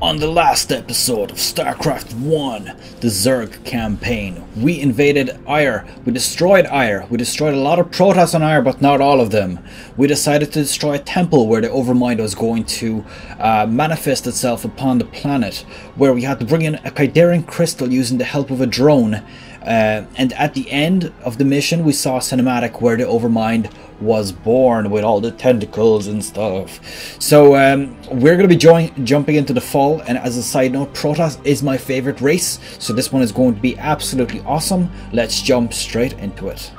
On the last episode of Starcraft 1, the Zerg campaign, we invaded Aiur, we destroyed Aiur, we destroyed a lot of Protoss on Aiur, but not all of them. We decided to destroy a temple where the Overmind was going to manifest itself upon the planet, where we had to bring in a Chidarian crystal using the help of a drone. And at the end of the mission we saw a cinematic where the Overmind was born with all the tentacles and stuff. So we're going to be jumping into the fall, and as a side note, Protoss is my favorite race, so this one is going to be absolutely awesome. Let's jump straight into it.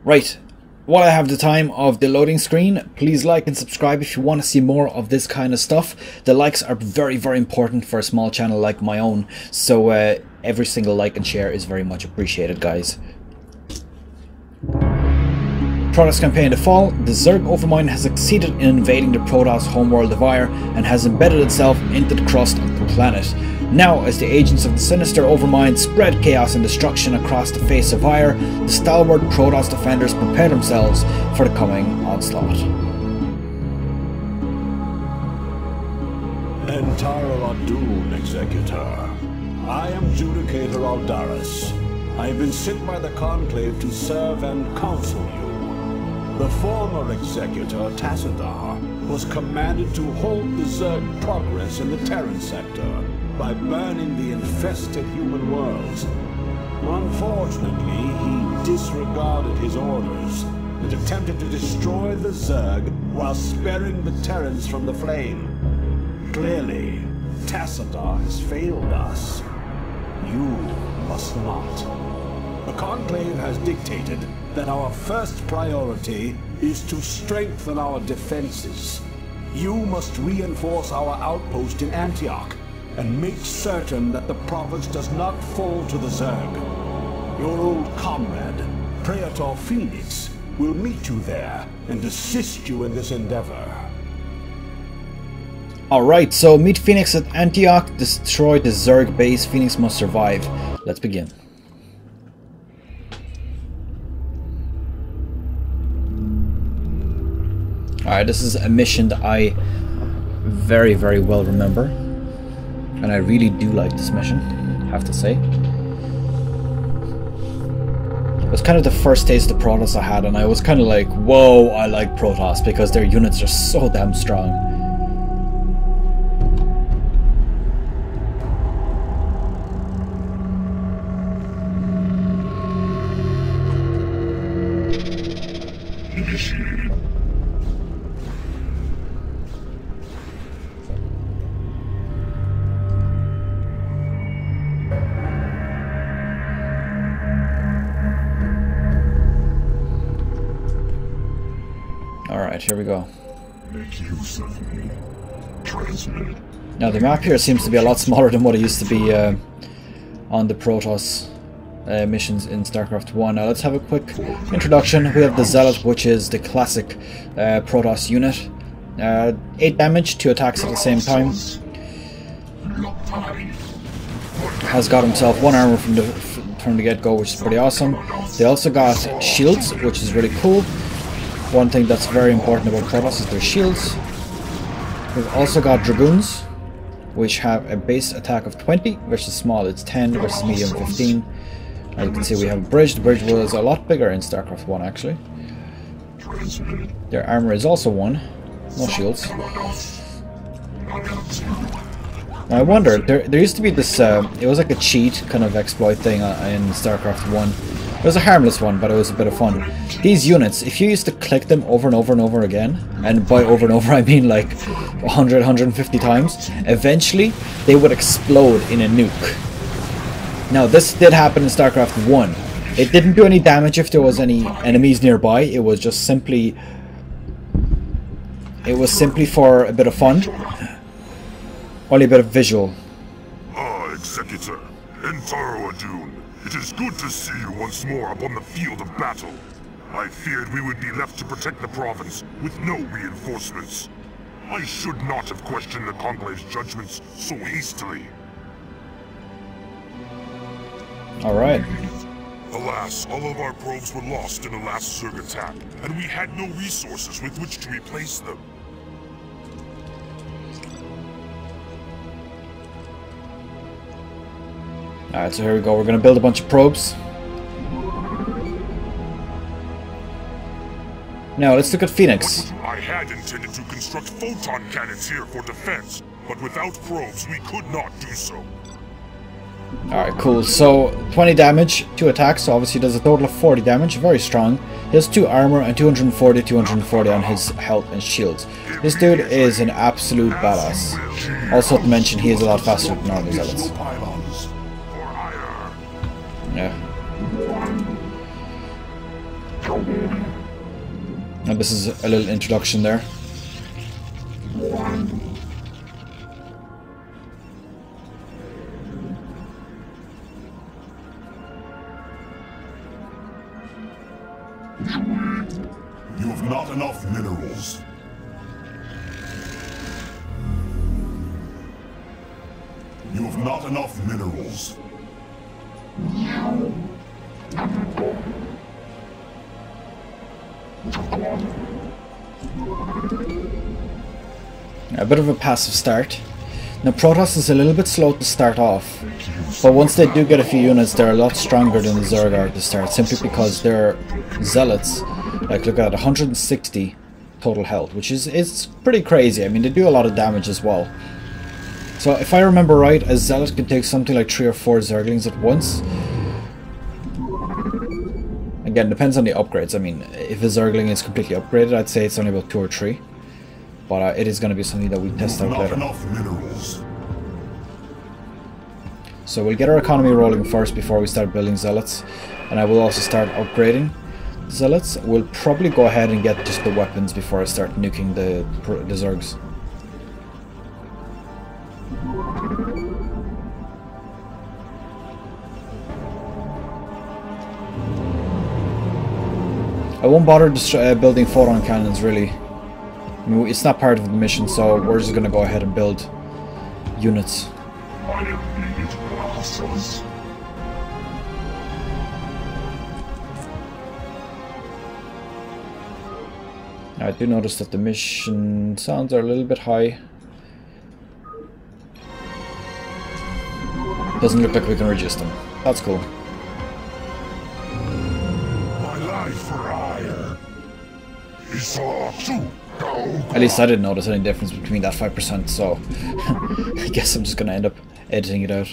Right, while I have the time of the loading screen, please like and subscribe if you want to see more of this kind of stuff. The likes are very, very important for a small channel like my own, so every single like and share is very much appreciated, guys. Protoss campaign The Fall. The Zerg Overmind has succeeded in invading the Protoss homeworld of Aiur and has embedded itself into the crust of the planet. Now, as the agents of the sinister Overmind spread chaos and destruction across the face of Aiur, the stalwart Protoss defenders prepare themselves for the coming onslaught. Entire Adun, Executor. I am Judicator Aldaris. I have been sent by the Conclave to serve and counsel you. The former Executor, Tassadar, was commanded to halt the Zerg progress in the Terran sector by burning the infested human worlds. Unfortunately, he disregarded his orders and attempted to destroy the Zerg while sparing the Terrans from the flame. Clearly, Tassadar has failed us. You must not. The Conclave has dictated that our first priority is to strengthen our defenses. You must reinforce our outpost in Antioch and make certain that the province does not fall to the Zerg. Your old comrade, Praetor Phoenix, will meet you there and assist you in this endeavor. Alright, so meet Phoenix at Antioch, destroy the Zerg base, Phoenix must survive. Let's begin. Alright, this is a mission that I very, very well remember. And I really do like this mission, I have to say. It was kind of the first taste of Protoss I had, and I was kind of like, whoa, I like Protoss, because their units are so damn strong. Alright, here we go. Make use of me. Transmit. Now the map here seems to be a lot smaller than what it used to be on the Protoss missions in Starcraft 1. Now let's have a quick introduction. We have the Zealot, which is the classic Protoss unit. 8 damage, 2 attacks at the same time. Has got himself 1 armor from the get-go, which is pretty awesome. They also got shields, which is really cool. One thing that's very important about Protoss is their shields. We've also got Dragoons, which have a base attack of 20 versus small, it's 10 versus medium 15. As you can see, we have a bridge. The bridge was a lot bigger in Starcraft 1 actually. Their armor is also 1, no shields. Now I wonder, there used to be this, it was like a cheat kind of exploit thing in Starcraft 1. It was a harmless one, but it was a bit of fun. These units, if you used to click them over and over and over again, and by over and over I mean like 100, 150 times, eventually they would explode in a nuke. Now this did happen in Starcraft 1. It didn't do any damage if there was any enemies nearby, it was just simply... It was simply for a bit of fun. Only a bit of visual. Ah, Executor, Entaro Adun. It is good to see you once more upon the field of battle. I feared we would be left to protect the province with no reinforcements. I should not have questioned the Conclave's judgments so hastily. Alright. Alas, all of our probes were lost in the last Zerg attack, and we had no resources with which to replace them. Alright, so here we go. We're going to build a bunch of probes. Now, let's look at Phoenix. I had intended to construct photon cannons here for defense, but without probes, we could not do so. Alright, cool. So, 20 damage, 2 attacks, so obviously does a total of 40 damage, very strong. He has 2 armor and 240 on his health and shields. This dude is an absolute badass. Also to mention, he is a lot faster than normal zealots. Yeah. And this is a little introduction there. You have not enough minerals. You have not enough minerals. A bit of a passive start. Now Protoss is a little bit slow to start off, but once they do get a few units, they're a lot stronger than the Zerg are to start, simply because their zealots, like look at 160 total health, which is pretty crazy. I mean, they do a lot of damage as well. So if I remember right, a zealot can take something like 3 or 4 Zerglings at once. Again, depends on the upgrades. I mean, if a Zergling is completely upgraded, I'd say it's only about 2 or 3. But it is going to be something that we test out later. So we'll get our economy rolling first before we start building zealots. And I will also start upgrading zealots. We'll probably go ahead and get just the weapons before I start nuking the Zergs. I won't bother building photon cannons, really. I mean, it's not part of the mission, so we're just going to go ahead and build units. I do notice that the mission sounds are a little bit high. Doesn't look like we can reduce them. That's cool. At least I didn't notice any difference between that 5%, so I guess I'm just gonna end up editing it out.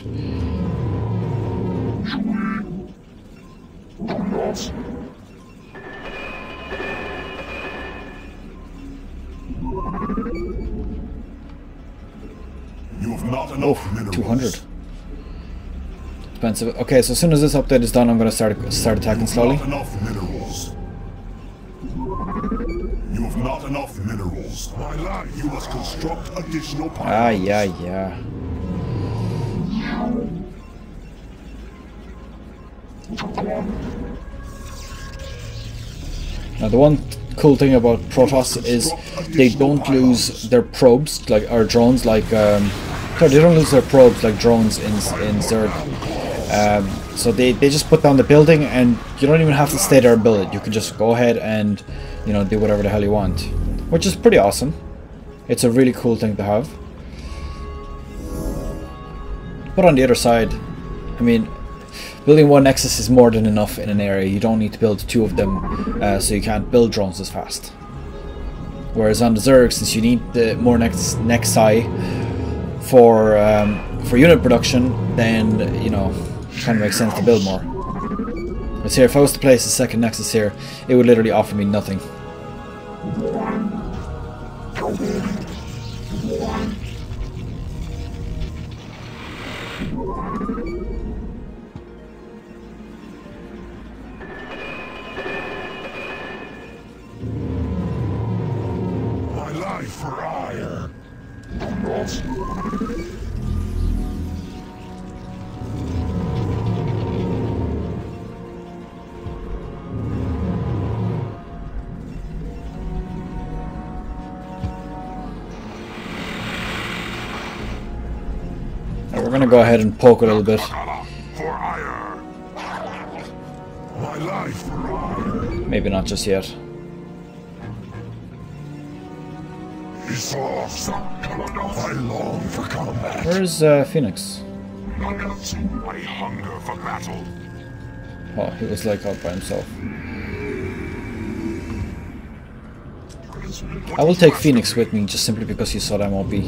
You have not enough minerals. 200. Expensive. Okay, so as soon as this update is done, I'm gonna start attacking slowly. Not enough minerals. You have not enough minerals. My life. You must construct additional pylons. Yeah. Now the one cool thing about Protoss is they don't lose their probes or drones like sorry, they don't lose their probes like drones in Zerg. So they just put down the building and you don't even have to stay there and build it. You can just go ahead and, you know, do whatever the hell you want, which is pretty awesome. It's a really cool thing to have. But on the other side, I mean, building one Nexus is more than enough in an area. You don't need to build 2 of them, so you can't build drones as fast. Whereas on the Zerg, since you need the more Nexi for unit production, then, you know, it kind of makes sense to build more. But here, if I was to place a second Nexus here, it would literally offer me nothing. My life for hire. We're gonna go ahead and poke a little bit. For hire. My life for hire. Maybe not just yet. I long for combat. Where's Phoenix? I hunger for battle. Oh, he was like out by himself. I will take Phoenix with me just simply because you saw that MOB. You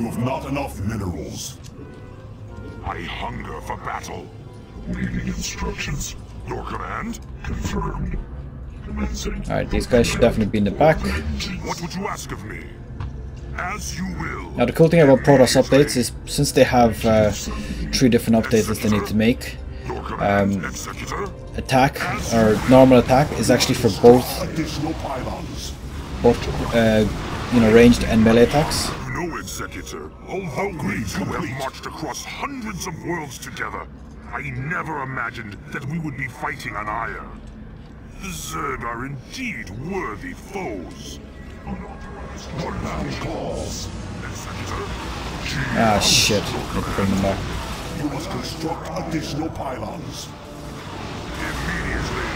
have not enough minerals. I hunger for battle. Reading instructions. Your command? Confirmed. Commencing. Alright, these guys should definitely be in the back. What would you ask of me? As you will. Now the cool thing about Protoss updates is since they have 3 different updates that they need to make, Your command, Executor? attack or normal attack is actually for both Additional pylons. you know, ranged and melee attacks. No, Executor. Although we two have marched across hundreds of worlds together, I never imagined that we would be fighting on Ire. The Zerg are indeed worthy foes. What now calls? Executor? Ah shit, need to bring them back. You must construct additional pylons. Immediately.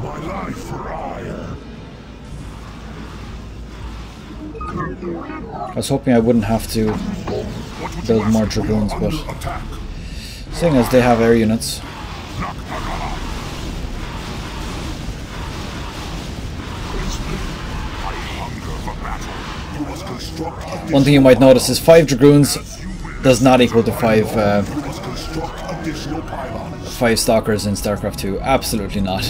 My life for Ire. I was hoping I wouldn't have to build more dragoons, but Attack. seeing as they have air units. You must construct additional. One thing you might notice is 5 dragoons does not equal to 5 You must construct additional pylons. 5 stalkers in Starcraft 2. Absolutely not.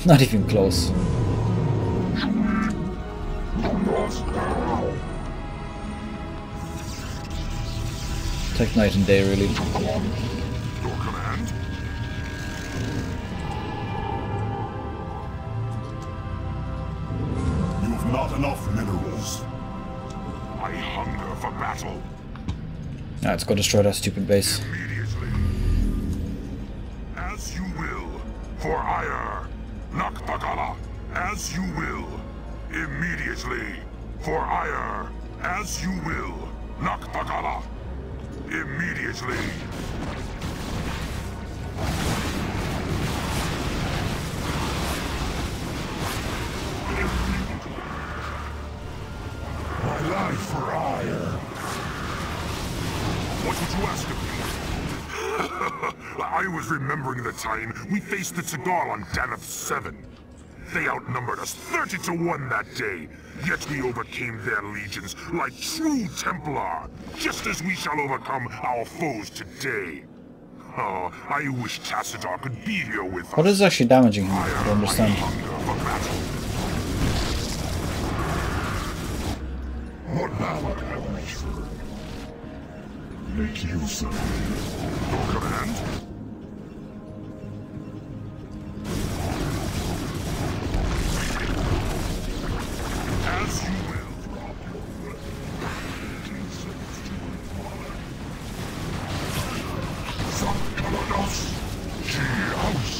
Not even close. Like night and day, really. Your command? You have not enough minerals. I hunger for battle. Alright, let's go destroy that stupid base. Immediately. As you will. For Ire. Nakbagala. As you will. Immediately. For Ire. As you will. Nakbagala. Immediately. My life for Ire. What would you ask of me? I was remembering the time we faced the Seagal on Danath 7. They outnumbered us 30 to 1 that day, yet we overcame their legions like true Templar, just as we shall overcome our foes today. Oh, I wish Tassadar could be here with us. What is actually damaging him? I don't understand. Hunger for battle. What now, MacLobuzz? Make use of it. Your command? As you will. Commentator. G-House.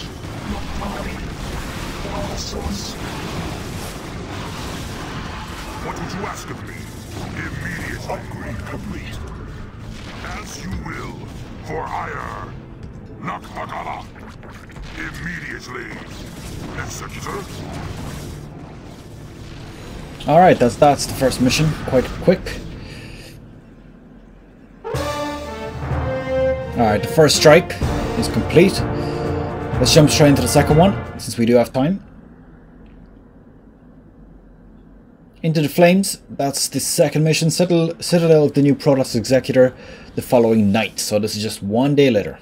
What would you ask of me? Immediate upgrade complete. As you will. For Ire. Nakbagala. Immediately. Executor. Alright, that's the first mission. Quite quick. Alright, the first strike is complete. Let's jump straight into the second one, since we do have time. Into the Flames, that's the second mission. Citadel of the new Protoss Executor the following night. So this is just 1 day later.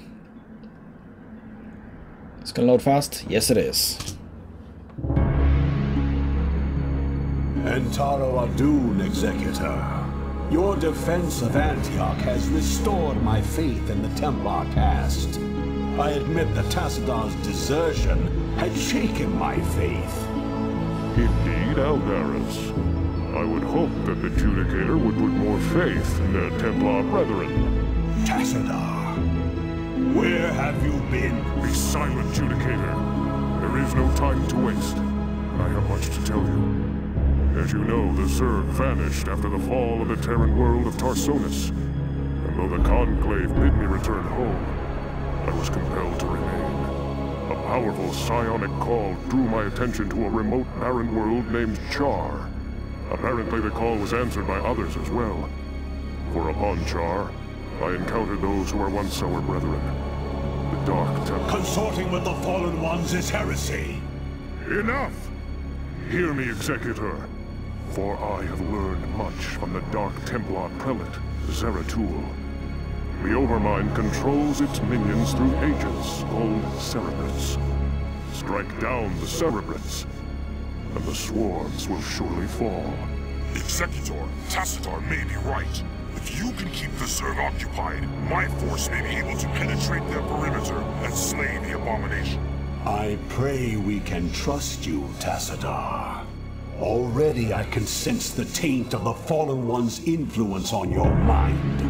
It's gonna load fast? Yes it is. Entaro Adun, Executor. Your defense of Antioch has restored my faith in the Templar caste. I admit that Tassadon's desertion had shaken my faith. Indeed, Aldaris. I would hope that the Judicator would put more faith in their Templar brethren. Tassadar, where have you been? Be silent, Judicator. There is no time to waste. I have much to tell you. As you know, the Zerg vanished after the fall of the Terran world of Tarsonis. And though the Conclave bid me return home, I was compelled to remain. A powerful psionic call drew my attention to a remote barren world named Char. Apparently the call was answered by others as well. For upon Char, I encountered those who were once our brethren. The Dark Temple. Consorting with the Fallen Ones is heresy. Enough! Hear me, Executor. For I have learned much from the Dark Templar Prelate, Zeratul. The Overmind controls its minions through agents called Cerebrates. Strike down the Cerebrates, and the swarms will surely fall. Executor, Tacitor may be right. If you can keep the Zerg occupied, my force may be able to penetrate their perimeter and slay the abomination. I pray we can trust you, Tacitor. Already I can sense the taint of the Fallen One's influence on your mind.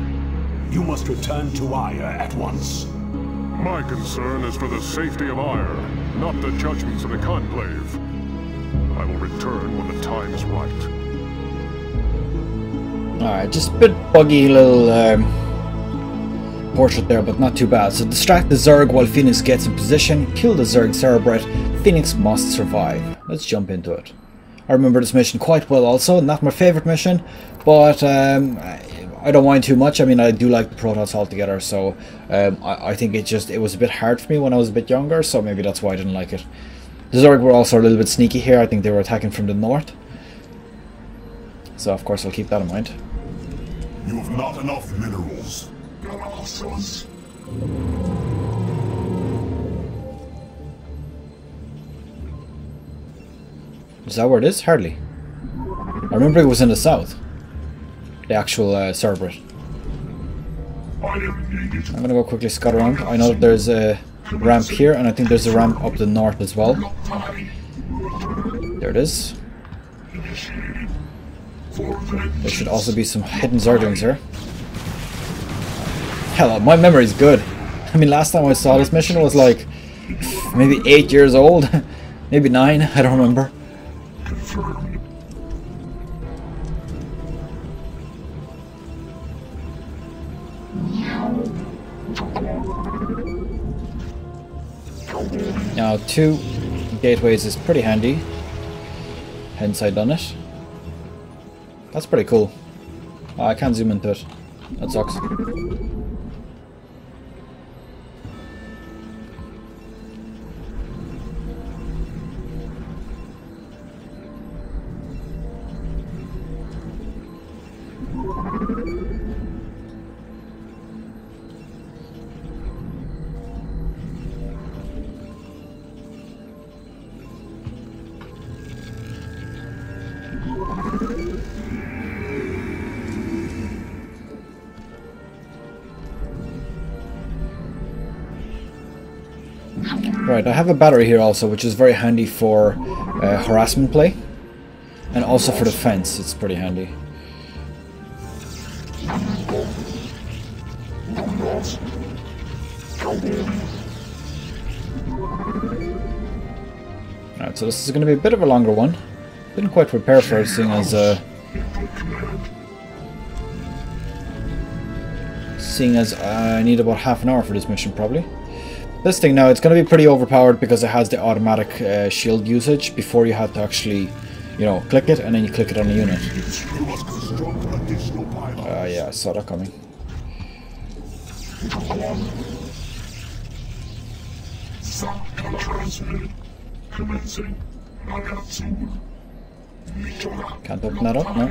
You must return to Ire at once. My concern is for the safety of Ire, not the judgments of the Conclave. I will return when the time is right. Alright, just a bit buggy little portrait there, but not too bad. So distract the Zerg while Phoenix gets in position, kill the Zerg Cerebrate, Phoenix must survive. Let's jump into it. I remember this mission quite well also, not my favourite mission, but I don't mind too much. I mean, I do like the Protoss altogether, so I think it was a bit hard for me when I was a bit younger, so maybe that's why I didn't like it. The Zerg were also a little bit sneaky here. I think they were attacking from the north. So of course I'll keep that in mind. You have not enough minerals. Is that where it is? Hardly. I remember it was in the south. The actual Cerebrate. I'm gonna go quickly scout around. I know that there's a ramp here, and I think there's a ramp up the north as well. There it is. There should also be some hidden Zerglings here. Hell, my memory's good. I mean, last time I saw this mission was like maybe 8 years old, maybe 9. I don't remember. Now, 2 gateways is pretty handy. Hence I done it. That's pretty cool. Oh, I can't zoom into it. That sucks. Right, I have a battery here also, which is very handy for harassment play, and also for defense. It's pretty handy. Alright, so this is going to be a bit of a longer one. Didn't quite prepare for it, seeing as I need about half an hour for this mission, probably. This thing now, it's going to be pretty overpowered because it has the automatic shield usage before you have to actually, you know, click it, and then you click it on the unit. Yeah, I saw that coming. Can't open that up, no.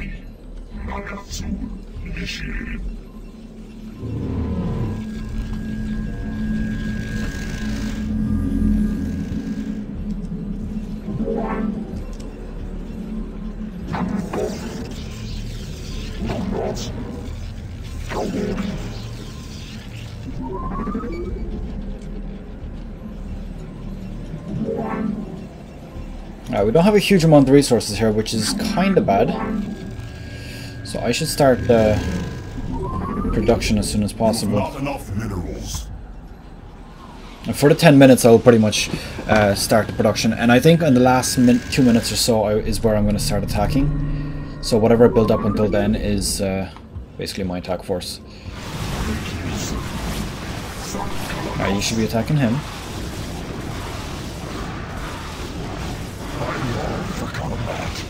We don't have a huge amount of resources here, which is kind of bad. So I should start the production as soon as possible. Not enough minerals. And for the 10 minutes, I will pretty much start the production. And I think in the last 2 minutes or so is where I'm going to start attacking. So whatever I build up until then is basically my attack force. You should be attacking him. I long for combat.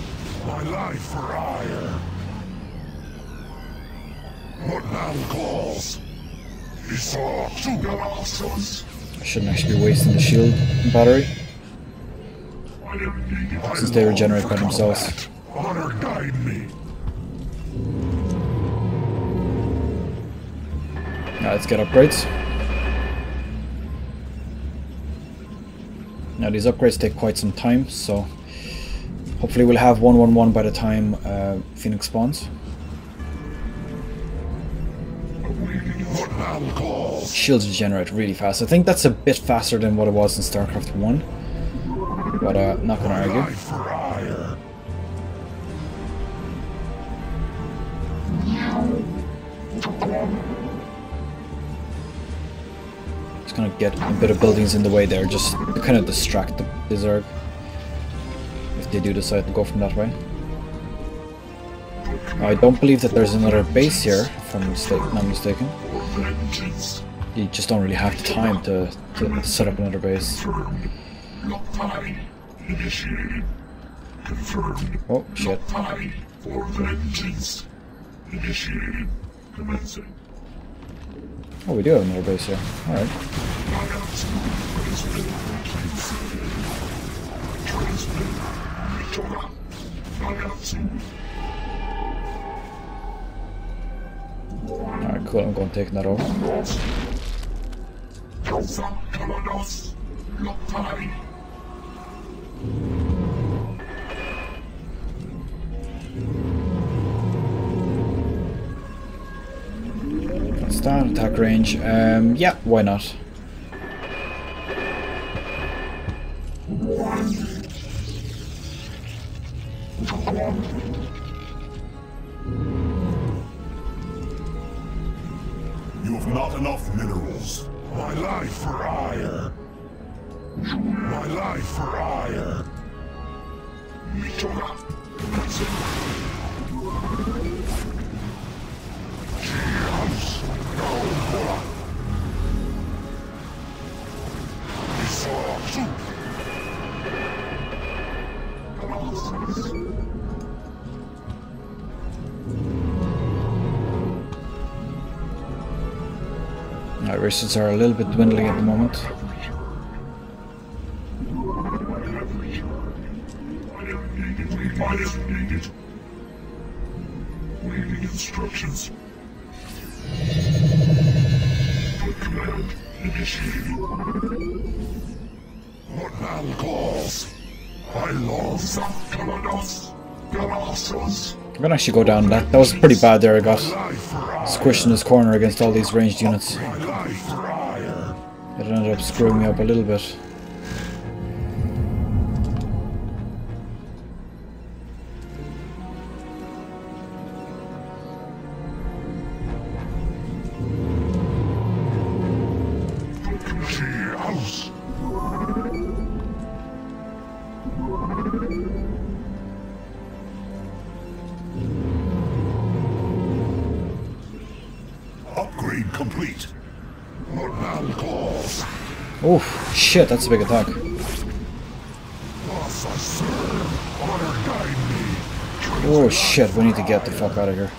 My life for ire. What battle calls? I shouldn't actually be wasting the shield battery, since they regenerate by themselves. Honor guide me. Now let's get upgrades. Now these upgrades take quite some time, so hopefully we'll have 111 by the time Phoenix spawns. Shields regenerate really fast. I think that's a bit faster than what it was in Starcraft 1, but not gonna argue. Just gonna get a bit of buildings in the way there, just to kind of distract the Zerg if they do decide to go from that way. I don't believe that there's another base here, if I'm not mistaken. You just don't really have the time to set up another base. Oh, shit. Oh, we do have another base here. Alright. Alright, cool, I'm going to take that over. That's that, attack range. Yeah, why not? You have not enough minerals. My life for ire. My life for ire. Our resources are a little bit dwindling at the moment. Waiting instructions. Command initiated. What battle calls? I love Commentator. I'm gonna actually go down that. That was pretty bad there. I got squished in this corner against all these ranged units. It ended up screwing me up a little bit. Upgrade complete. What battle calls? Oh shit, that's a big attack. Oh shit, we need to get the fuck out of here.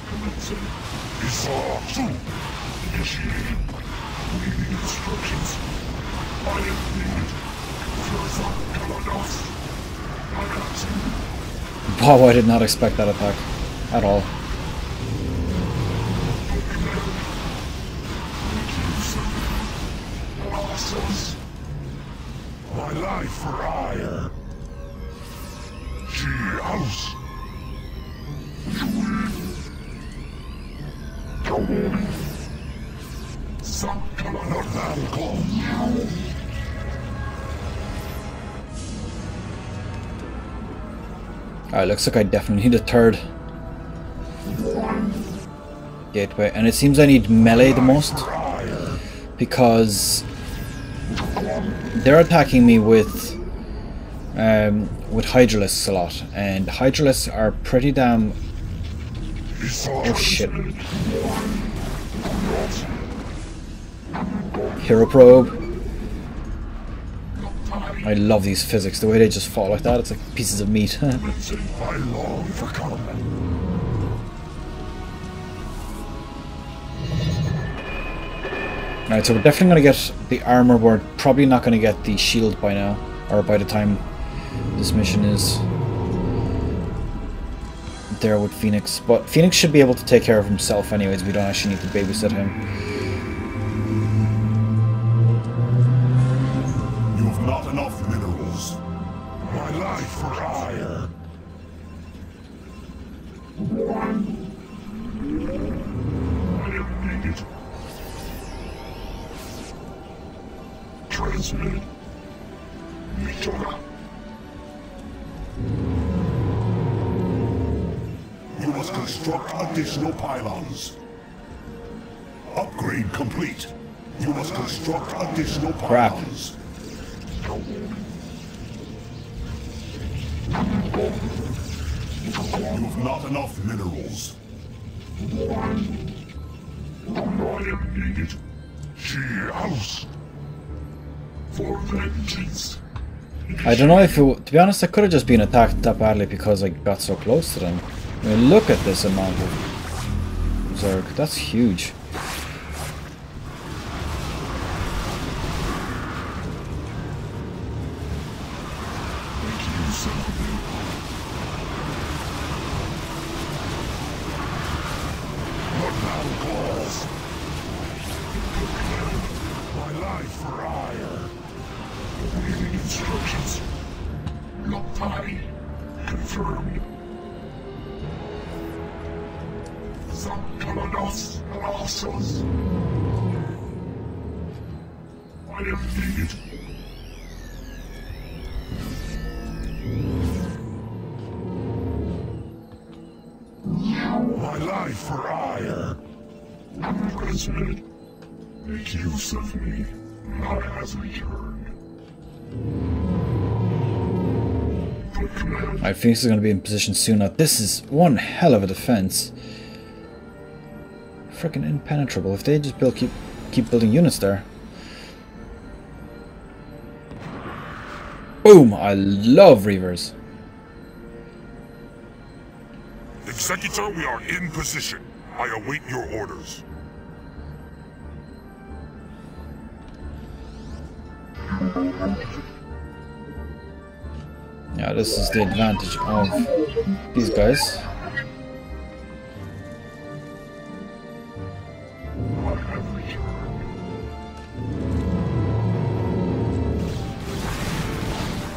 Wow, I did not expect that attack at all. My life for ire. House. Alright, looks like I definitely need a third gateway, and it seems I need melee the most because they're attacking me with Hydralisks a lot, and Hydralisks are pretty damn... Oh shit. Hero Probe. I love these physics, the way they just fall like that, it's like pieces of meat. I long for combat. Right, so we're definitely going to get the armor. We're probably not going to get the shield by now, or by the time this mission is there with Phoenix. But Phoenix should be able to take care of himself anyways. We don't actually need to babysit him. You have not enough minerals. My life for hire. I am needed. Transmit. Mitora. You must construct additional pylons. Upgrade complete. You must construct additional Crap. pylons. You have not enough minerals. I am needed. She house. For vengeance. I don't know if it, to be honest, I could have just been attacked that badly because I got so close to them. I mean, look at this amount of Zerg. That's huge. My life for hire. Reading instructions. Lotv confirmed. Some Protoss SC1. I am needed. My life for hire. Transmit. Make use of me. Not has returned. Put command. Alright, Phoenix is going to be in position soon. Now, this is one hell of a defense. Freaking impenetrable. If they just keep building units there. Boom! I love Reavers. Executor, we are in position. I await your orders. Yeah, this is the advantage of these guys. I have returned.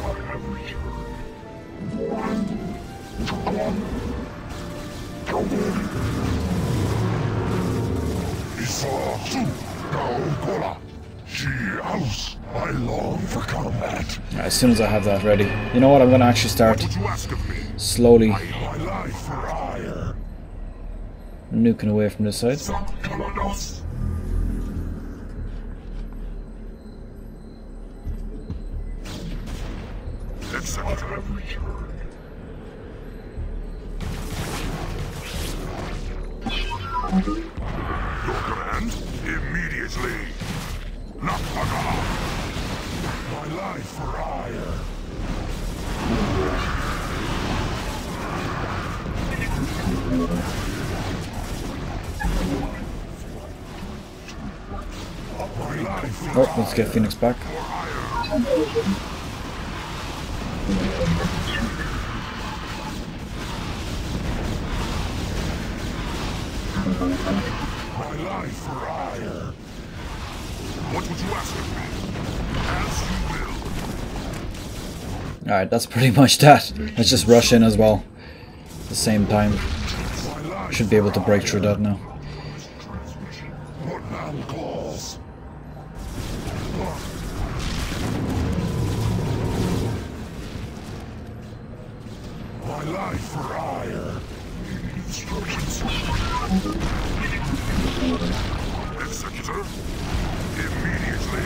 I have returned. I long for combat. As soon as I have that ready. You know what? I'm going to actually start What would you ask of me? slowly My life for hire. nuking away from this side. Some Protoss. I Executor, have returned. your command? Immediately. Nakagala. My life for hire. My life for Oh, let's get Phoenix back. my life for hire. What would you ask of me? As you will. Alright, that's pretty much that. Let's just rush in as well. At the same time. My life Should be able to break through that now. What man calls? My life for hire. Instructions. Executor, immediately.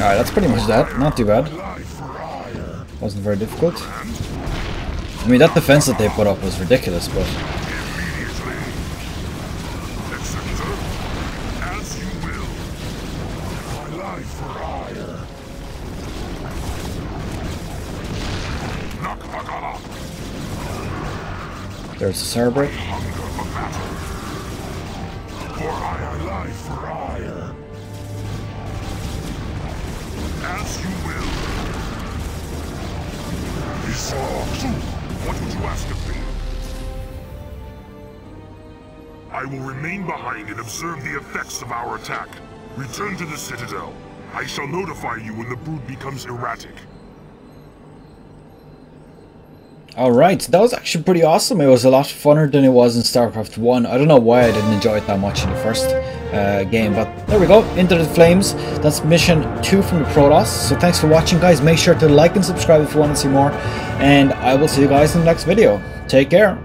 Alright, that's pretty much that. Not too bad. Life for hire. Wasn't very difficult. I mean, that defense that they put up was ridiculous, but... Immediately. Executor, as you will. My life for hire. Nakagala. There's the Cerebrate. Hunger for battle. For hire. My life for ire. As you will. What would you ask of me? I will remain behind and observe the effects of our attack. Return to the Citadel. I shall notify you when the brood becomes erratic. Alright, that was actually pretty awesome. It was a lot funner than it was in Starcraft 1. I don't know why I didn't enjoy it that much in the first game, but there we go. Into the Flames. That's mission 2 from the Protoss. So thanks for watching, guys. Make sure to like and subscribe if you want to see more. And I will see you guys in the next video. Take care.